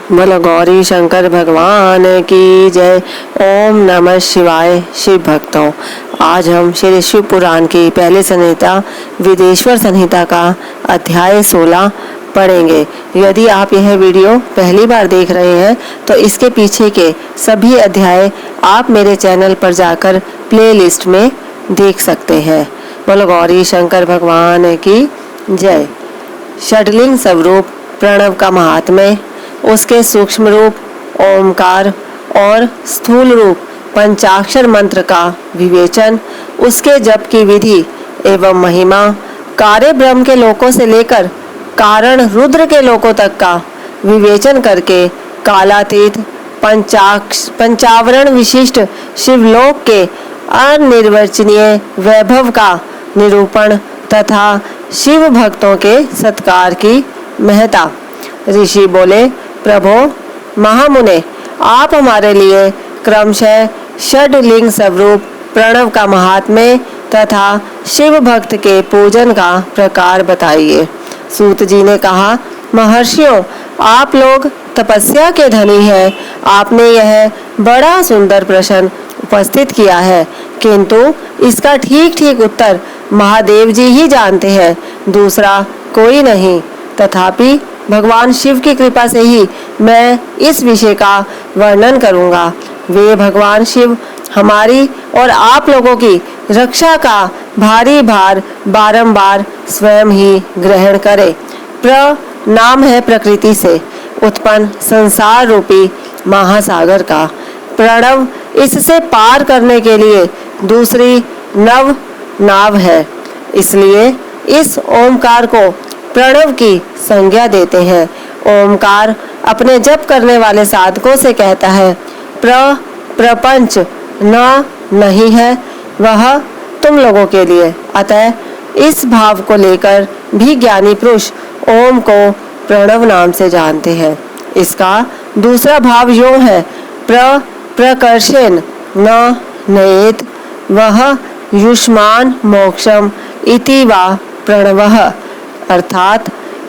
बोलो गौरी शंकर भगवान की जय। ओम नमः शिवाय। शिव भक्तों, आज हम श्री शिव पुराण की पहले संहिता विदेश्वर संहिता का अध्याय 16 पढ़ेंगे। यदि आप यह वीडियो पहली बार देख रहे हैं तो इसके पीछे के सभी अध्याय आप मेरे चैनल पर जाकर प्लेलिस्ट में देख सकते हैं। बोलो गौरी शंकर भगवान की जय। षडलिंग स्वरूप प्रणव का महात्म्य, उसके सूक्ष्म रूप ओमकार और स्थूल रूप पंचाक्षर मंत्र का विवेचन, उसके जप की विधि एवं महिमा, कार्य ब्रह्म के लोकों से लेकर कारण रुद्र के लोकों तक का विवेचन करके कालातीत पंचावरण विशिष्ट शिवलोक के अनिर्वचनीय वैभव का निरूपण तथा शिव भक्तों के सत्कार की महत्ता। ऋषि बोले, प्रभो महामुने, आप हमारे लिए क्रमशः षडलिंग स्वरूप प्रणव का महात्म्य तथा शिव भक्त के पूजन का प्रकार बताइए। सूत जी ने कहा, महर्षियों, आप लोग तपस्या के धनी हैं। आपने यह बड़ा सुंदर प्रश्न उपस्थित किया है, किंतु इसका ठीक ठीक उत्तर महादेव जी ही जानते हैं, दूसरा कोई नहीं। तथापि भगवान शिव की कृपा से ही मैं इस विषय का वर्णन करूंगा। वे भगवान शिव हमारी और आप लोगों की रक्षा का भारी भार बारंबार स्वयं ही ग्रहण करे। प्र नाम है प्रकृति से उत्पन्न संसार रूपी महासागर का। प्रणव इससे पार करने के लिए दूसरी नव नाव है, इसलिए इस ओमकार को प्रणव की संज्ञा देते हैं। ओमकार अपने जप करने वाले साधकों से कहता है, प्रपंच न नहीं है वह तुम लोगों के लिए। अतः इस भाव को लेकर भी ज्ञानी पुरुष ओम को प्रणव नाम से जानते हैं। इसका दूसरा भाव यूं है, प्रकर्षेण न नयेत वह युष्मान मोक्षम इति वा प्रणवः, अर्थात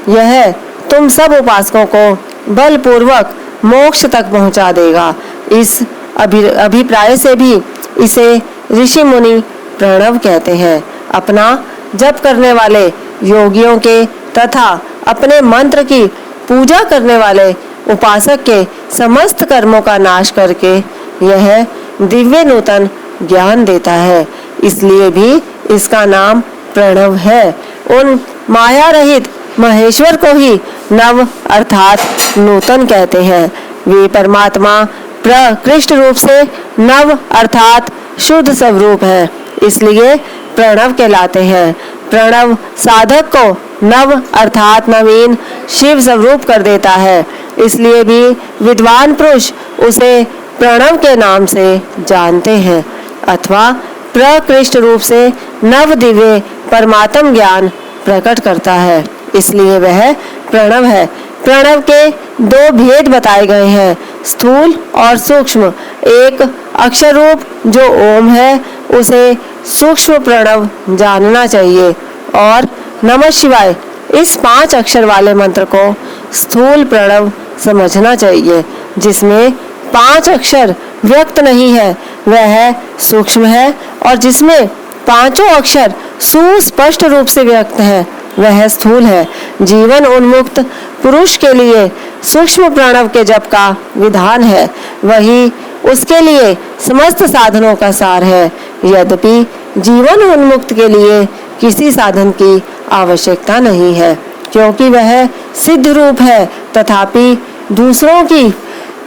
यह तुम सब उपासकों को बलपूर्वक मोक्ष तक पहुंचा देगा। इस अभिप्राय से भी इसे ऋषि मुनि प्रणव कहते हैं। अपना जप करने वाले योगियों के तथा अपने मंत्र की पूजा करने वाले उपासक के समस्त कर्मों का नाश करके यह दिव्य नूतन ज्ञान देता है, इसलिए भी इसका नाम प्रणव है। उन माया रहित महेश्वर को ही नव अर्थात नूतन कहते हैं। वे परमात्मा प्रकृष्ट रूप से नव अर्थात शुद्ध स्वरूप है, इसलिए प्रणव कहलाते हैं। प्रणव साधक को नव अर्थात नवीन शिव स्वरूप कर देता है, इसलिए भी विद्वान पुरुष उसे प्रणव के नाम से जानते हैं, अथवा प्रकृष्ट रूप से नव दिव्य परमात्म ज्ञान प्रकट करता है, इसलिए वह प्रणव है। प्रणव के दो भेद बताए गए हैं, स्थूल और सूक्ष्म। एक अक्षर रूप जो ओम है उसे सूक्ष्म प्रणव जानना चाहिए, और नमः शिवाय इस 5 अक्षर वाले मंत्र को स्थूल प्रणव समझना चाहिए। जिसमें 5 अक्षर व्यक्त नहीं है वह सूक्ष्म है, और जिसमें 5 अक्षर सुस्पष्ट रूप से व्यक्त है वह स्थूल है। जीवन उन्मुक्त पुरुष के लिए सूक्ष्म प्रणव के जप का विधान है, वही उसके लिए समस्त साधनों का सार है। यद्यपि जीवन उन्मुक्त के लिए किसी साधन की आवश्यकता नहीं है, क्योंकि वह सिद्ध रूप है। तथापि दूसरों की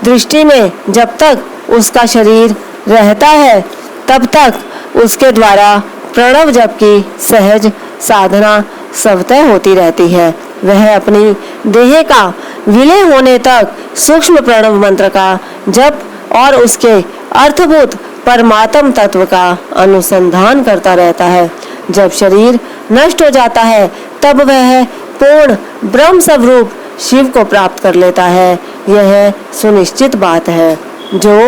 दृष्टि में जब तक उसका शरीर रहता है तब तक उसके द्वारा प्रणव जप की सहज साधना स्वतः होती रहती है। वह अपनी देह का विलय होने तक सूक्ष्म प्रणव मंत्र का जप और उसके अर्थभूत परमात्म तत्व का अनुसंधान करता रहता है। जब शरीर नष्ट हो जाता है तब वह पूर्ण ब्रह्म स्वरूप शिव को प्राप्त कर लेता है। यह सुनिश्चित बात है। जो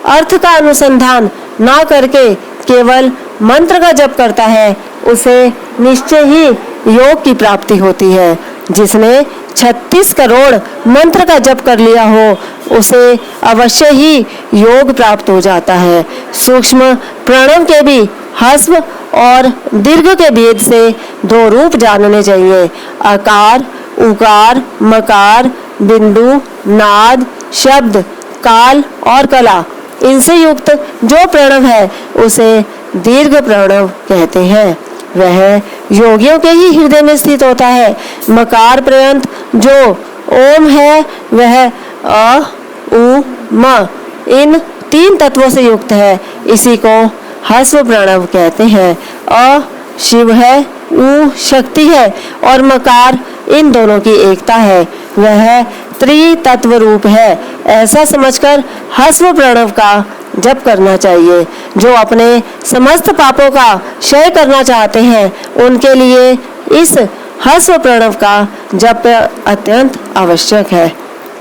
अर्थ का अनुसंधान ना करके केवल मंत्र का जप करता है उसे निश्चय ही योग की प्राप्ति होती है। जिसने 36 करोड़ मंत्र का जप कर लिया हो उसे अवश्य ही योग प्राप्त हो जाता है। सूक्ष्म प्रणव के भी ह्रस्व और दीर्घ के भेद से 2 रूप जानने चाहिए। आकार, उकार, मकार, बिंदु, नाद, शब्द, काल और कला, इनसे युक्त जो प्रणव है उसे दीर्घ प्रणव कहते हैं। वह योगियों के ही हृदय में स्थित होता है। मकार पर्यंत जो ओम है वह अ, उ, म इन 3 तत्वों से युक्त है। इसी को ह्रस्व प्रणव कहते हैं। अ शिव है, उ शक्ति है और मकार इन दोनों की एकता है। वह त्रितत्व रूप है। ऐसा समझकर ह्रस्व प्रणव का जप करना चाहिए। जो अपने समस्त पापों का क्षय करना चाहते हैं उनके लिए इस ह्रस्व प्रणव का जप अत्यंत आवश्यक है।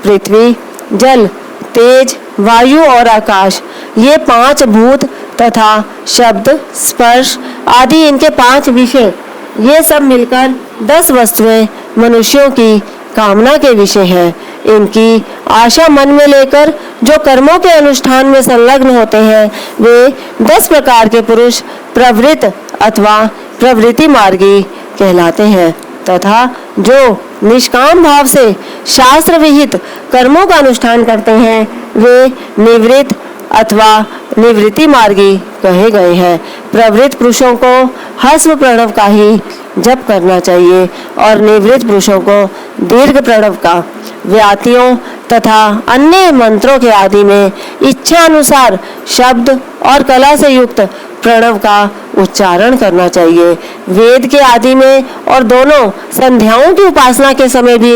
पृथ्वी, जल, तेज, वायु और आकाश, ये 5 भूत तथा शब्द, स्पर्श आदि इनके 5 विषय, ये सब मिलकर 10 वस्तुएं मनुष्यों की कामना के विषय हैं। इनकी आशा मन में लेकर जो कर्मों के अनुष्ठान में संलग्न होते हैं वे 10 प्रकार के पुरुष प्रवृत्त अथवा प्रवृत्ति मार्गी कहलाते हैं तथा जो निष्काम भाव से शास्त्र विहित कर्मों का अनुष्ठान करते हैं वे निवृत्त अथवा निवृत्ति मार्गी कहे गए हैं। प्रवृत्त पुरुषों को ह्रस्व प्रणव का ही जप करना चाहिए और निवृत्त पुरुषों को दीर्घ प्रणव का। व्यातियों तथा अन्य मंत्रों के आदि में इच्छा अनुसार शब्द और कला से युक्त प्रणव का उच्चारण करना चाहिए। वेद के आदि में और दोनों संध्याओं की उपासना के समय भी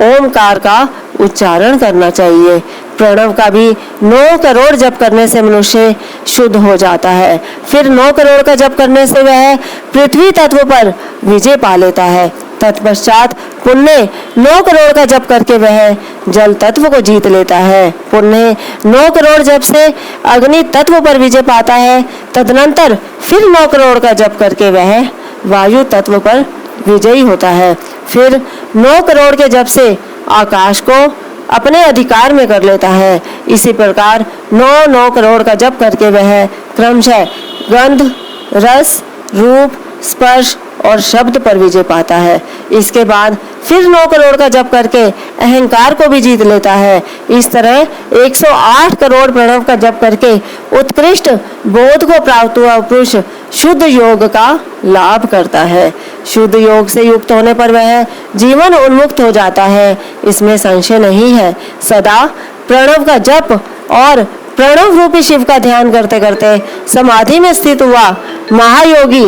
ओमकार का उच्चारण करना चाहिए। प्रणव का भी 9 करोड़ जप करने से मनुष्य शुद्ध हो जाता है। फिर 9 करोड़ का जप करने से वह पृथ्वी तत्व पर विजय पा लेता है। तत्पश्चात पुण्य 9 करोड़ का जप करके वह जल तत्व को जीत लेता है। पुण्य 9 करोड़ जप से अग्नि तत्व पर विजय पाता है। तदनंतर फिर 9 करोड़ का जप करके वह वायु तत्व पर विजयी होता है। फिर 9 करोड़ के जप से आकाश को अपने अधिकार में कर लेता है। इसी प्रकार 9 करोड़ का जप करके वह क्रमशः गंध, रस, रूप, स्पर्श और शब्द पर विजय पाता है। इसके बाद फिर 9 करोड़ का जप करके अहंकार को भी जीत लेता है। इस तरह 108 करोड़ प्रणव का जप करके उत्कृष्ट बोध को प्राप्त हुआ पुरुष शुद्ध योग का लाभ करता है। शुद्ध योग से युक्त होने पर वह जीवन उन्मुक्त हो जाता है, इसमें संशय नहीं है। सदा प्रणव का जप और प्रणव रूपी शिव का ध्यान करते करते समाधि में स्थित हुआ महायोगी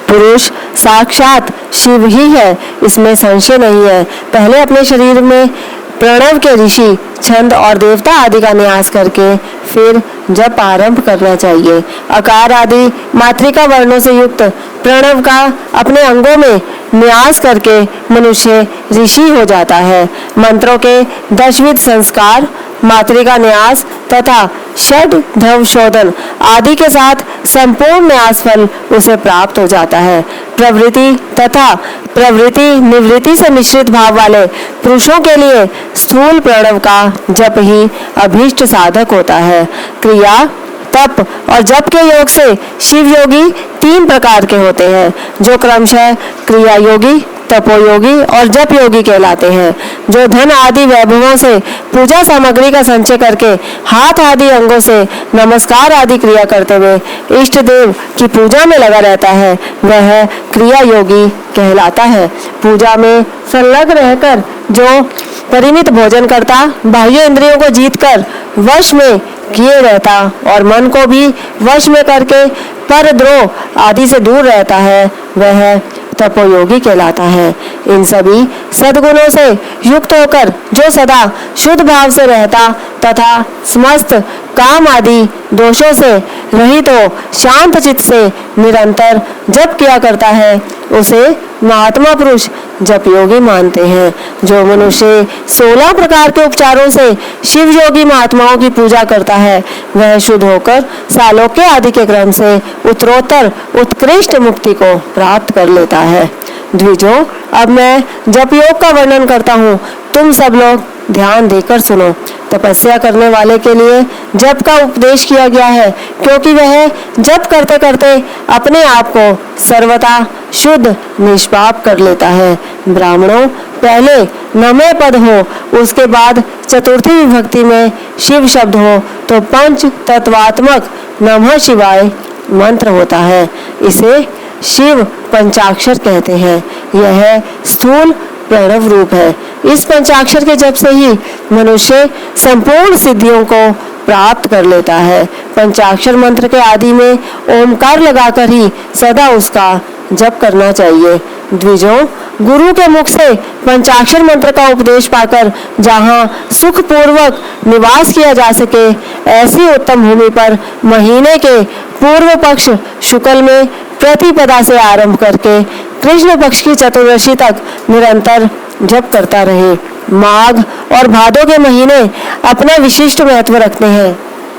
पुरुष साक्षात शिव ही है, इसमें संशय नहीं है। पहले अपने शरीर में प्रणव के ऋषि, छंद और देवता आदि का न्यास करके फिर जप आरंभ करना चाहिए। अकार आदि मात्रिका वर्णों से युक्त प्रणव का अपने अंगों में न्यास करके मनुष्य ऋषि हो जाता है। मंत्रों के 10विध संस्कार, मात्रिका न्यास तथा षड ध्रव शोधन आदि के साथ संपूर्ण न्यास फल उसे प्राप्त हो जाता है। प्रवृत्ति तथा प्रवृत्ति निवृत्ति से मिश्रित भाव वाले पुरुषों के लिए स्थूल प्रणव का जप ही अभीष्ट साधक होता है। क्रिया, तप और जप के योग से शिव योगी 3 प्रकार के होते हैं, जो क्रमशः क्रिया योगी, तपोयोगी और जप योगी कहलाते हैं। जो धन आदि वैभवों से पूजा सामग्री का संचय करके हाथ आदि अंगों से नमस्कार आदि क्रिया करते हुए इष्ट देव की पूजा में लगा रहता है, वह क्रिया योगी कहलाता है। पूजा में संलग्न रहकर जो परिमित भोजन करता, बाह्य इंद्रियों को जीतकर वश में किए रहता और मन को भी वश में करके परद्रोह आदि से दूर रहता है, वह तपोयोगी कहलाता है। इन सभी सद्गुणों से युक्त होकर जो सदा शुद्ध भाव से रहता तथा समस्त काम आदि दोषों से रहित हो शांत चित्त से निरंतर जप किया करता है, उसे महात्मा पुरुष जप योगी मानते हैं। जो मनुष्य 16 प्रकार के उपचारों से शिव योगी महात्माओं की पूजा करता है, वह शुद्ध होकर सालोक्य आदि के क्रम से उत्तरोत्तर उत्कृष्ट मुक्ति को प्राप्त कर लेता है। द्विजों, अब मैं जप योग का वर्णन करता हूँ, तुम सब लोग ध्यान देकर सुनो। तपस्या करने वाले के लिए जप का उपदेश किया गया है, क्योंकि वह जप करते करते अपने आप को सर्वथा शुद्ध निष्पाप कर लेता है। ब्राह्मणों, पहले नमे पद हो, उसके बाद चतुर्थी विभक्ति में शिव शब्द हो तो पंच तत्वात्मक नमः शिवाय मंत्र होता है। इसे शिव पंचाक्षर कहते हैं। यह स्थूल प्रणव रूप है। इस पंचाक्षर के जप से ही मनुष्य संपूर्ण सिद्धियों को प्राप्त कर लेता है। पंचाक्षर मंत्र के आदि में ओमकार लगाकर ही सदा उसका जप करना चाहिए। द्विजों, गुरु के मुख से पंचाक्षर मंत्र का उपदेश पाकर जहाँ सुख पूर्वक निवास किया जा सके, ऐसी उत्तम भूमि पर महीने के पूर्व पक्ष शुक्ल में प्रतिपदा से आरंभ करके कृष्ण पक्ष की चतुर्दशी तक निरंतर जप करता रहे। माघ और भादो के महीने अपना विशिष्ट महत्व रखते हैं।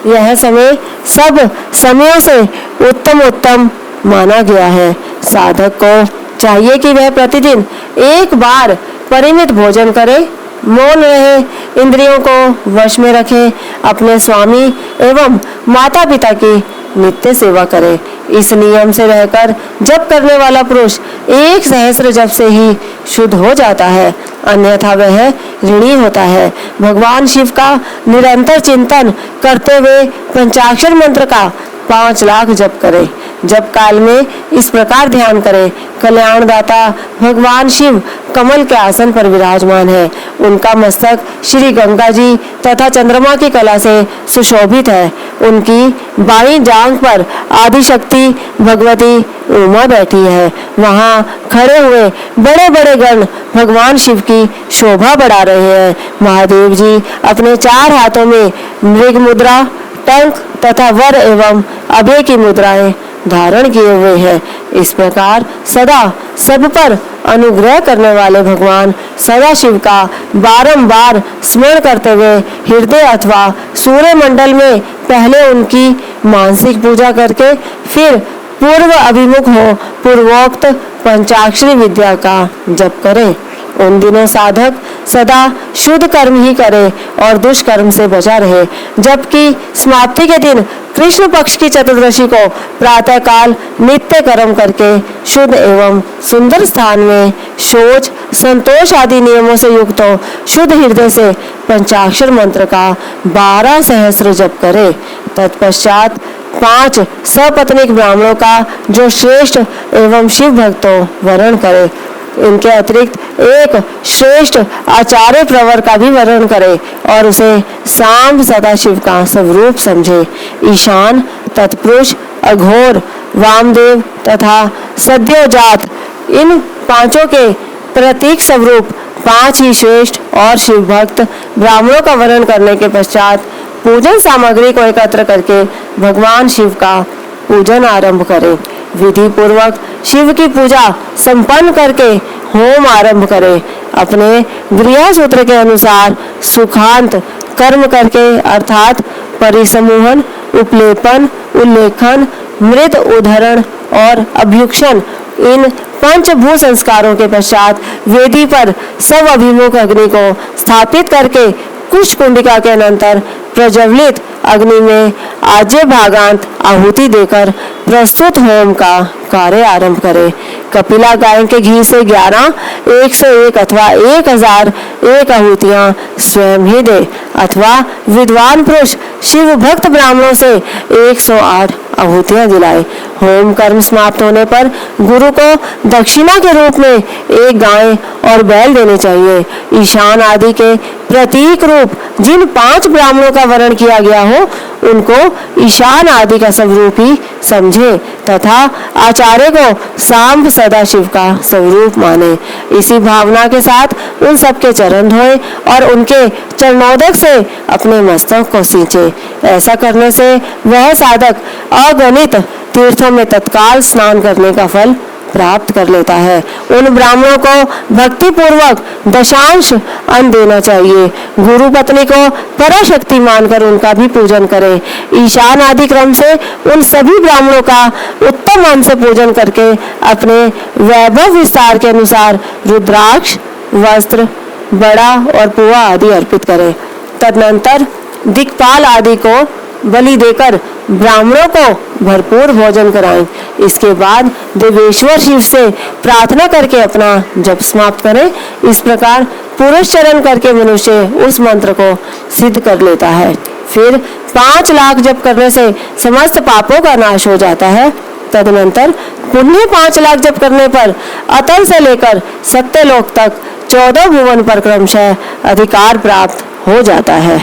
यह समय सब समयों से उत्तम माना गया है। साधक को चाहिए कि वह प्रतिदिन एक बार परिमित भोजन करे, मौन रहे, इंद्रियों को वश में रखे, अपने स्वामी एवं माता पिता की नित्य सेवा करे। इस नियम से रहकर जप करने वाला पुरुष 1 सहस्र जप से ही शुद्ध हो जाता है, अन्यथा वह ऋणी होता है। भगवान शिव का निरंतर चिंतन करते हुए पंचाक्षर मंत्र का 5 लाख जप करे। जप काल में इस प्रकार ध्यान करें, कल्याणदाता भगवान शिव कमल के आसन पर विराजमान है। उनका मस्तक श्री गंगा जी तथा चंद्रमा की कला से सुशोभित है। उनकी बाईं जांघ पर आदिशक्ति भगवती उमा बैठी है। वहाँ खड़े हुए बड़े बड़े गण भगवान शिव की शोभा बढ़ा रहे हैं। महादेव जी अपने 4 हाथों में मृग मुद्रा, टंक तथा वर एवं अभय की मुद्राएं धारण किए हुए हैं। इस प्रकार सदा सब पर अनुग्रह करने वाले भगवान सदा शिव का बारंबार स्मरण करते हुए हृदय अथवा सूर्य मंडल में पहले उनकी मानसिक पूजा करके फिर पूर्व अभिमुख हो पूर्वोक्त पंचाक्षरी विद्या का जप करें। उन दिनों साधक सदा शुद्ध कर्म ही करे और दुष्कर्म से बचा रहे। जबकि समाप्ति के दिन कृष्ण पक्ष की चतुर्दशी को प्रातः काल नित्य कर्म करके शुद्ध एवं सुंदर स्थान में शौच, संतोष आदि नियमों से युक्त हो शुद्ध हृदय से पंचाक्षर मंत्र का 12 सहस्र जप करे। तत्पश्चात 5 सपत्नीक ब्राह्मणों का जो श्रेष्ठ एवं शिव भक्तों वर्ण करे। इनके अतिरिक्त एक श्रेष्ठ आचार्य प्रवर का भी वर्णन करे और उसे सांब सदाशिव का स्वरूप समझे। ईशान, तत्पुरुष, अघोर, वामदेव तथा सद्योजात इन 5 के प्रतीक स्वरूप 5 ही श्रेष्ठ और शिव भक्त ब्राह्मणों का वर्णन करने के पश्चात पूजन सामग्री को एकत्र करके भगवान शिव का पूजन आरंभ करें। विधि पूर्वक शिव की पूजा संपन्न करके होम आरंभ करें। अपने गृह सूत्र के अनुसार सुखांत कर्म करके अर्थात परिसमूहन, उपलेपन, उल्लेखन, मृत उद्धरण और अभ्युक्षण इन 5 भू संस्कारों के पश्चात वेदी पर सब अभिमुख अग्नि को स्थापित करके कुश कुंडिका के अनंतर प्रज्वलित अग्नि में आज्य भागांत आहुति देकर प्रस्तुत होम का कार्य आरंभ करे। कपिला गाय के घी से 11, 101 अथवा 1001 आहुतियां स्वयं ही दे अथवा विद्वान पुरुष शिव भक्त ब्राह्मणों से 108 आहुतियां दिलाए। होम कर्म समाप्त होने पर गुरु को दक्षिणा के रूप में 1 गाय और बैल देने चाहिए। ईशान आदि के प्रतीक रूप जिन 5 ब्राह्मणों का वर्णन किया गया हो उनको ईशान आदि का स्वरूप ही समझे तथा आचार्य को सांब सदाशिव का स्वरूप माने। इसी भावना के साथ उन सबके चरण धोए और उनके चरणोदक से अपने मस्तक को सींचे। ऐसा करने से वह साधक अगणित तीर्थों में तत्काल स्नान करने का फल प्राप्त कर लेता है। उन ब्राह्मणों को भक्ति पूर्वक दशांश अन्न देना चाहिए। गुरु पत्नी को पराशक्ति मानकर उनका भी पूजन करें। ईशान आदि क्रम से उन सभी ब्राह्मणों का उत्तम अन्न से पूजन करके अपने वैभव विस्तार के अनुसार रुद्राक्ष, वस्त्र, बड़ा और पुआ आदि अर्पित करें। तदनंतर दिक्पाल आदि को बलि देकर ब्राह्मणों को भरपूर भोजन कराएं। इसके बाद देवेश्वर शिव से प्रार्थना करके अपना जप समाप्त करें। इस प्रकार पुरुष चरण करके मनुष्य उस मंत्र को सिद्ध कर लेता है। फिर 5 लाख जप करने से समस्त पापों का नाश हो जाता है। तदनंतर पुण्य 5 लाख जप करने पर अतल से लेकर सत्यलोक तक 14 भुवन पर क्रमशः अधिकार प्राप्त हो जाता है।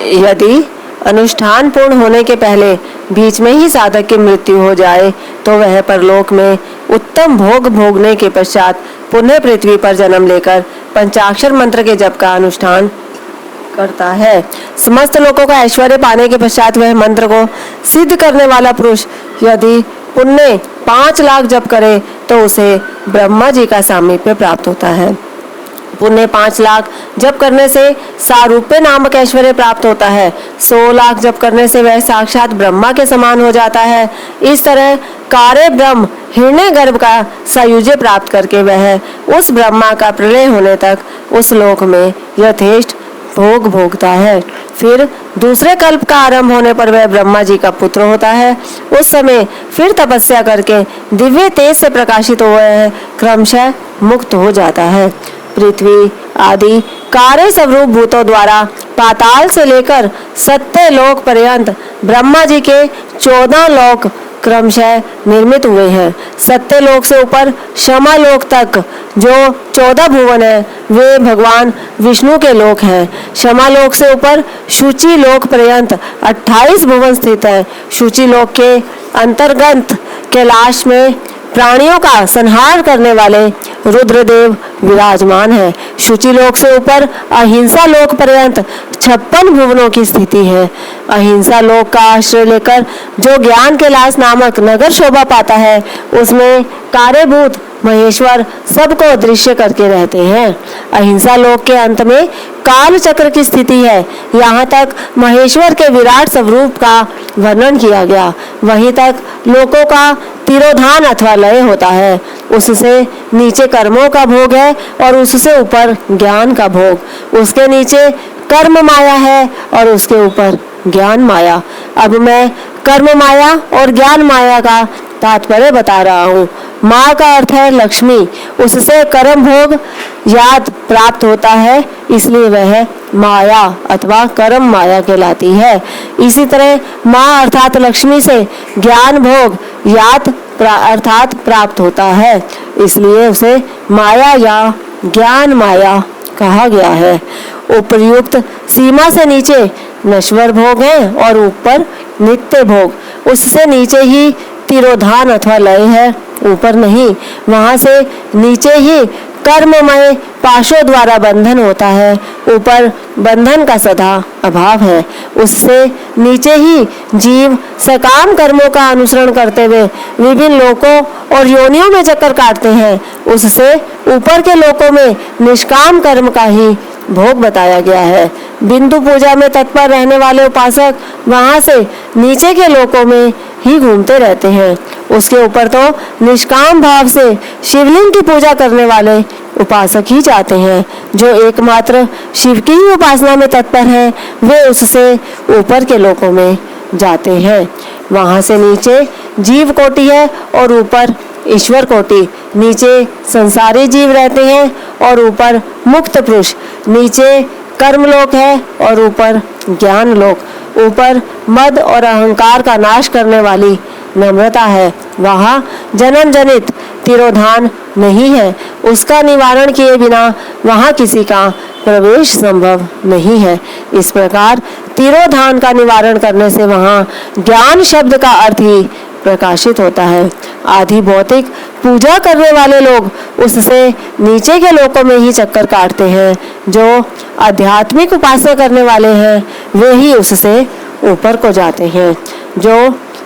यदि अनुष्ठान पूर्ण होने के पहले बीच में ही साधक की मृत्यु हो जाए तो वह परलोक में उत्तम भोग भोगने के पश्चात पुनः पृथ्वी पर जन्म लेकर पंचाक्षर मंत्र के जप का अनुष्ठान करता है। समस्त लोगों का ऐश्वर्य पाने के पश्चात वह मंत्र को सिद्ध करने वाला पुरुष यदि पुण्य 5 लाख जप करे तो उसे ब्रह्मा जी का सामीप्य प्राप्त होता है। पुण्य 5 लाख जप करने से सारूप्य नामक ऐश्वर्य प्राप्त होता है। 100 लाख जप करने से वह साक्षात ब्रह्मा के समान हो जाता है। इस तरह कार्य ब्रह्म हिरण्य गर्भ का सायुज्य प्राप्त करके वह उस ब्रह्मा का प्रलय होने तक उस लोक में यथेष्ट भोग भोगता है। फिर दूसरे कल्प का आरंभ होने पर वह ब्रह्मा जी का पुत्र होता है। उस समय फिर तपस्या करके दिव्य तेज से प्रकाशित हो वह क्रमशः मुक्त हो जाता है। पृथ्वी आदि कार्य स्वरूप भूतों द्वारा पाताल से लेकर सत्य लोक पर्यंत ब्रह्मा जी के 14 लोक क्रमशः निर्मित हुए हैं। सत्य लोक से ऊपर शमा लोक तक जो 14 भुवन है वे भगवान विष्णु के लोक हैं। शमा लोक से ऊपर शुचि लोक पर्यंत 28 भुवन स्थित है। शुचि लोक के अंतर्गत कैलाश में प्राणियों का संहार करने वाले रुद्रदेव विराजमान है। शुचि लोक से ऊपर अहिंसा लोक पर्यंत 56 भुवनों की स्थिति है। अहिंसा लोक का आश्रय लेकर जो ज्ञान कैलाश नामक नगर शोभा पाता है उसमें कार्यभूत महेश्वर सबको दृश्य करके रहते हैं। अहिंसा लोक के अंत में काल चक्र की स्थिति है। यहाँ तक महेश्वर के विराट स्वरूप का वर्णन किया गया। वहीं तक लोकों का तिरोधान अथवा लय होता है। उससे नीचे कर्मों का भोग है और उससे ऊपर ज्ञान का भोग। उसके नीचे कर्म माया है और उसके ऊपर ज्ञान माया। अब मैं कर्म माया और ज्ञान माया का तात्पर्य बता रहा हूँ। माँ का अर्थ है लक्ष्मी। उससे कर्म भोग याद प्राप्त होता है, इसलिए वह माया अथवा कर्म माया कहलाती है। इसी तरह माँ अर्थात लक्ष्मी से ज्ञान भोग याद अर्थात प्राप्त होता है, इसलिए उसे माया या ज्ञान माया कहा गया है। उपर्युक्त सीमा से नीचे नश्वर भोग है और ऊपर नित्य भोग। उससे नीचे ही तिरोधान अथवा लय है, ऊपर नहीं। वहां से नीचे ही कर्ममय पाशों द्वारा बंधन होता है, ऊपर बंधन का सदा अभाव है। उससे नीचे ही जीव सकाम कर्मों का अनुसरण करते हुए विभिन्न लोकों और योनियों में चक्कर काटते हैं। उससे ऊपर के लोकों में निष्काम कर्म का ही भोग बताया गया है। बिंदु पूजा में तत्पर रहने वाले उपासक वहां से नीचे के लोकों में ही घूमते रहते हैं। उसके ऊपर तो निष्काम भाव से शिवलिंग की पूजा करने वाले उपासक ही जाते हैं। जो एकमात्र शिव की ही उपासना में तत्पर है वे उससे ऊपर के लोकों में जाते हैं। वहां से नीचे जीव कोटि है और ऊपर ईश्वर कोटि। नीचे संसारी जीव रहते हैं और ऊपर मुक्त पुरुष। नीचे कर्म लोक है और ऊपर ज्ञान लोक। ऊपर मद और अहंकार का नाश करने वाली नम्रता है। वहाँ जन्म जनित तिरोधान नहीं है। उसका निवारण किए बिना वहाँ किसी का प्रवेश संभव नहीं है। इस प्रकार तिरोधान का निवारण करने से वहाँ ज्ञान शब्द का अर्थ ही प्रकाशित होता है। आदि भौतिक पूजा करने वाले लोग उससे नीचे के लोकों में ही चक्कर काटते हैं। जो आध्यात्मिक उपासना करने वाले हैं वे ही उससे ऊपर को जाते हैं। जो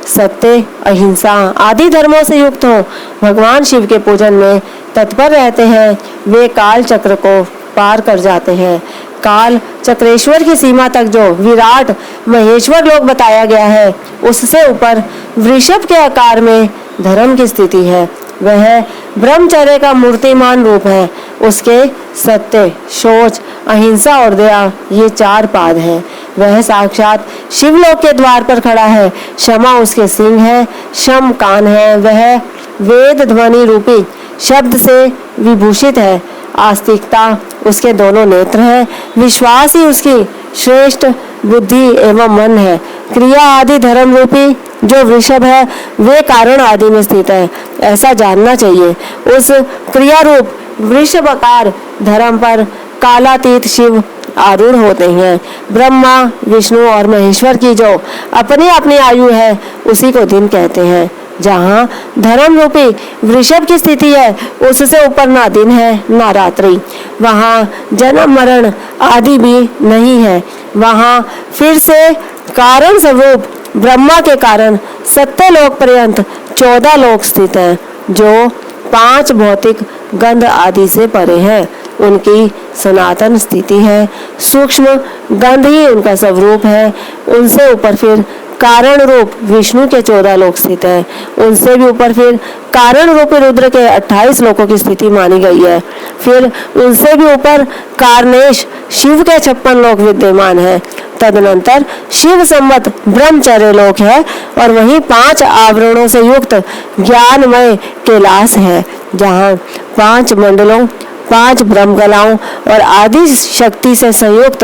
सत्य, अहिंसा आदि धर्मों से युक्त हो भगवान शिव के पूजन में तत्पर रहते हैं, वे काल चक्र को पार कर जाते हैं। काल चक्रेश्वर की सीमा तक जो विराट महेश्वर लोक बताया गया है, उससे ऊपर वृषभ के आकार में धर्म की स्थिति है। वह ब्रह्मचर्य का मूर्तिमान रूप है। उसके सत्य, शौच, अहिंसा और दया ये 4 पाद हैं। वह साक्षात शिवलोक के द्वार पर खड़ा है। क्षमा उसके सिंह है, शम कान है। वह वेद ध्वनि रूपी शब्द से विभूषित है। आस्तिकता उसके दोनों नेत्र हैं। विश्वास ही उसकी श्रेष्ठ बुद्धि एवं मन है। क्रिया आदि धर्म रूपी जो वृषभ है, वे कारण आदि में स्थित है, ऐसा जानना चाहिए। उस क्रिया रूप वृषभाकार धर्म पर कालातीत शिव आरूढ़ होते हैं। ब्रह्मा, विष्णु और महेश्वर की जो अपनी अपनी आयु है, उसी को दिन कहते हैं। जहाँ धर्म रूपी वृषभ की स्थिति है, उससे ऊपर ना दिन है ना रात्रि। वहाँ जन्म मरण आदि भी नहीं है। वहाँ फिर से कारण स्वरूप ब्रह्मा के कारण सत्य लोक पर्यंत 14 लोक स्थित हैं, जो 5 भौतिक गंध आदि से परे हैं। उनकी सनातन स्थिति है। सूक्ष्म गंध ही उनका स्वरूप है। उनसे ऊपर फिर कारण रूप विष्णु के 14 लोक स्थित है। उनसे भी ऊपर फिर कारण रूपी रुद्र के 28 लोकों की स्थिति मानी गई है। फिर उनसे भी ऊपर कारनेश शिव के 56 लोक विद्यमान है। तदनंतर शिव संबत ब्रह्मचर्य लोक है और वहीं 5 आवरणों से युक्त ज्ञानमय कैलाश है, जहाँ 5 मंडलों, 5 ब्रह्मकलाओं और आदि शक्ति से संयुक्त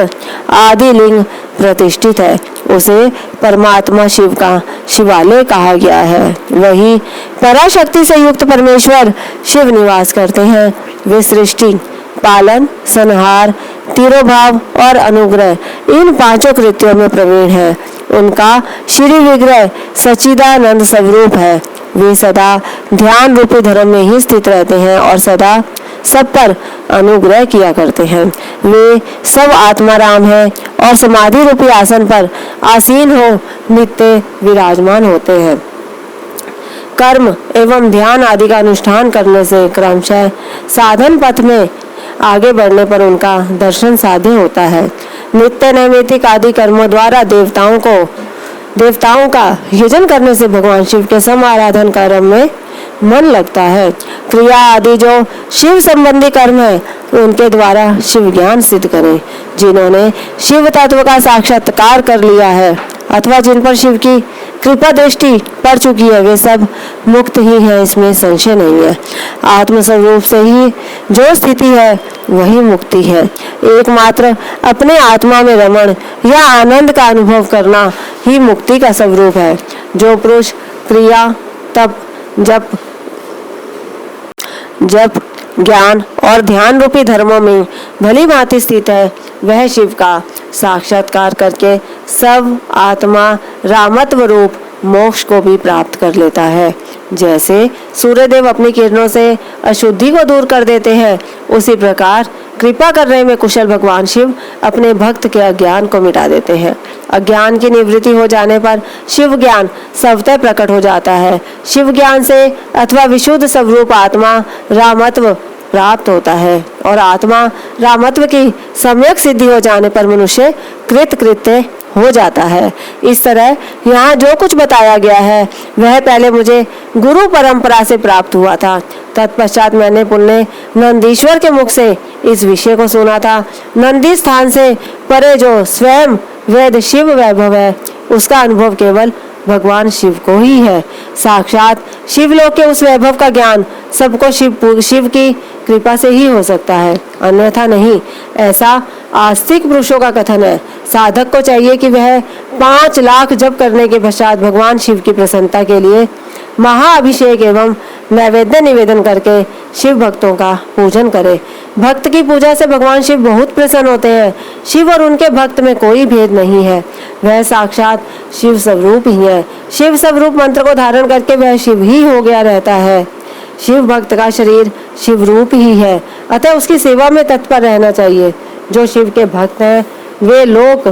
आदि लिंग प्रतिष्ठित है। उसे परमात्मा शिव का शिवालय कहा गया है। वही पराशक्ति से युक्त परमेश्वर शिव निवास करते हैं। वे सृष्टि, पालन, संहार, तिरोभाव और अनुग्रह इन 5 कृत्यों में प्रवीण है। उनका श्री विग्रह सच्चिदानंद स्वरूप है। वे सदा ध्यान रूपी धर्म में ही स्थित रहते हैं और सदा सब पर अनुग्रह किया करते हैं। वे सब आत्मा राम है और समाधि रूपी आसन पर आसीन हो नित्य विराजमान होते हैं। कर्म एवं ध्यान आदि का अनुष्ठान करने से क्रमशः साधन पथ में आगे बढ़ने पर उनका दर्शन साध्य होता है। नित्य नैमित्तिक आदि कर्मों द्वारा देवताओं का यजन करने से भगवान शिव के सम आराधन कर्म में मन लगता है। क्रिया आदि जो शिव संबंधी कर्म है, उनके द्वारा शिव ज्ञान सिद्ध करें। जिन्होंने शिव तत्व का साक्षात्कार कर लिया है अथवा जिन पर शिव की कृपा दृष्टि पड़ चुकी है, वे सब मुक्त ही है, इसमें संशय नहीं है। आत्म स्वरूप से ही जो स्थिति है वही मुक्ति है। एकमात्र अपने आत्मा में रमण या आनंद का अनुभव करना ही मुक्ति का स्वरूप है। जो पुरुष क्रिया, तप, जप, ज्ञान और ध्यान रूपी धर्मों में भली भांति स्थित है, वह शिव का साक्षात्कार करके सब आत्मा रामत्व रूप मोक्ष को भी प्राप्त कर लेता है। जैसे सूर्यदेव अपनी किरणों से अशुद्धि को दूर कर देते हैं, उसी प्रकार कृपा करने में कुशल भगवान शिव अपने भक्त के अज्ञान को मिटा देते हैं। अज्ञान की निवृत्ति हो जाने पर शिव ज्ञान स्वतः प्रकट हो जाता है। शिव ज्ञान से अथवा विशुद्ध स्वरूप आत्मा रामत्व प्राप्त होता है और आत्मा रामत्व की सम्यक सिद्धि हो जाने पर मनुष्य कृत्य हो जाता है। इस तरह यहाँ जो कुछ बताया गया है वह पहले मुझे गुरु परंपरा से प्राप्त हुआ था। तत्पश्चात मैंने पुण्य नंदीश्वर के मुख से इस विषय को सुना था। नंदी स्थान से परे जो स्वयं वेद शिव वैभव है, उसका अनुभव केवल भगवान शिव को ही है। साक्षात शिवलोक के उस वैभव का ज्ञान सबको शिव की कृपा से ही हो सकता है, अन्यथा नहीं, ऐसा आस्तिक पुरुषों का कथन है। साधक को चाहिए कि वह 5 लाख जप करने के पश्चात भगवान शिव की प्रसन्नता के लिए महाअभिषेक एवं नैवेद्य निवेदन करके शिव भक्तों का पूजन करे। भक्त की पूजा से भगवान शिव बहुत प्रसन्न होते हैं। शिव और उनके भक्त में कोई भेद नहीं है, वह साक्षात शिव स्वरूप ही है। शिव स्वरूप मंत्र को धारण करके वह शिव ही हो गया रहता है। शिव भक्त का शरीर शिव रूप ही है, अतः उसकी सेवा में तत्पर रहना चाहिए। जो शिव के भक्त हैं वे लोक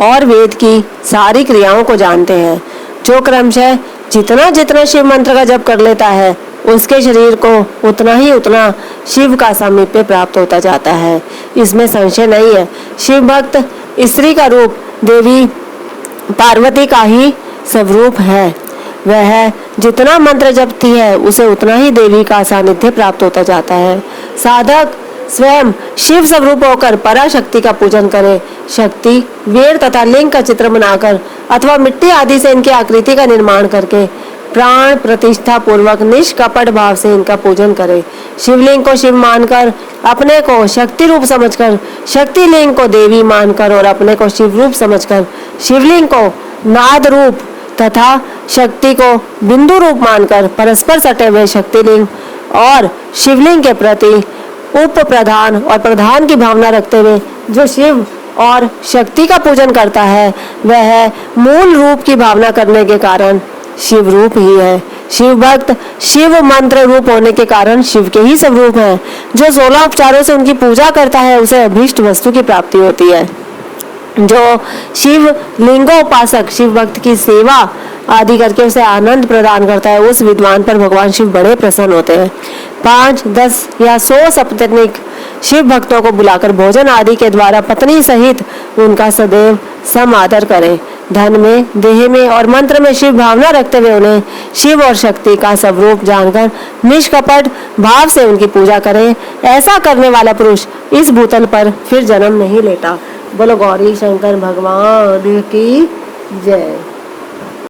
और वेद की सारी क्रियाओं को जानते हैं। जो क्रमशः जितना जितना शिव मंत्र का जप कर लेता है, उसके शरीर को उतना शिव का सामीप्य प्राप्त होता जाता है। इसमें संशय नहीं है। शिव भक्त स्त्री का रूप देवी पार्वती का ही स्वरूप है। वह जितना मंत्र जपती है, उसे उतना ही देवी का सानिध्य प्राप्त होता जाता है। साधक स्वयं शिव स्वरूप होकर पराशक्ति का पूजन करे। शक्ति वीर तथा लिंग का चित्र बनाकर अथवा मिट्टी आदि से इनकी आकृति का निर्माण करके प्राण प्रतिष्ठा पूर्वक निष्कपट भाव से इनका पूजन करे। शिवलिंग को शिव मानकर, अपने को शक्ति रूप समझकर, शक्ति लिंग को देवी मानकर और अपने को शिव रूप समझकर शिवलिंग को नाद रूप तथा शक्ति को बिंदु रूप मानकर परस्पर सटे हुए शक्तिलिंग और शिवलिंग के प्रति उप प्रधान और प्रधान की भावना रखते हुए जो शिव और शक्ति का पूजन करता है, वह मूल रूप की भावना करने के कारण शिव रूप ही है। शिव भक्त शिव मंत्र रूप होने के कारण शिव के ही स्वरूप है। जो 16 उपचारों से उनकी पूजा करता है, उसे अभीष्ट वस्तु की प्राप्ति होती है। जो शिव लिंगोपासक शिव भक्त की सेवा आदि करके उसे आनंद प्रदान करता है, उस विद्वान पर भगवान शिव बड़े प्रसन्न होते हैं। 5, 10 या 100 सप्तनिक शिव भक्तों को बुलाकर भोजन आदि के द्वारा पत्नी सहित उनका सदैव समादर करें। धन में, देह में और मंत्र में शिव भावना रखते हुए उन्हें शिव और शक्ति का स्वरूप जानकर निष्कपट भाव से उनकी पूजा करें। ऐसा करने वाला पुरुष इस भूतल पर फिर जन्म नहीं लेता। बोलो गौरी शंकर भगवान की जय।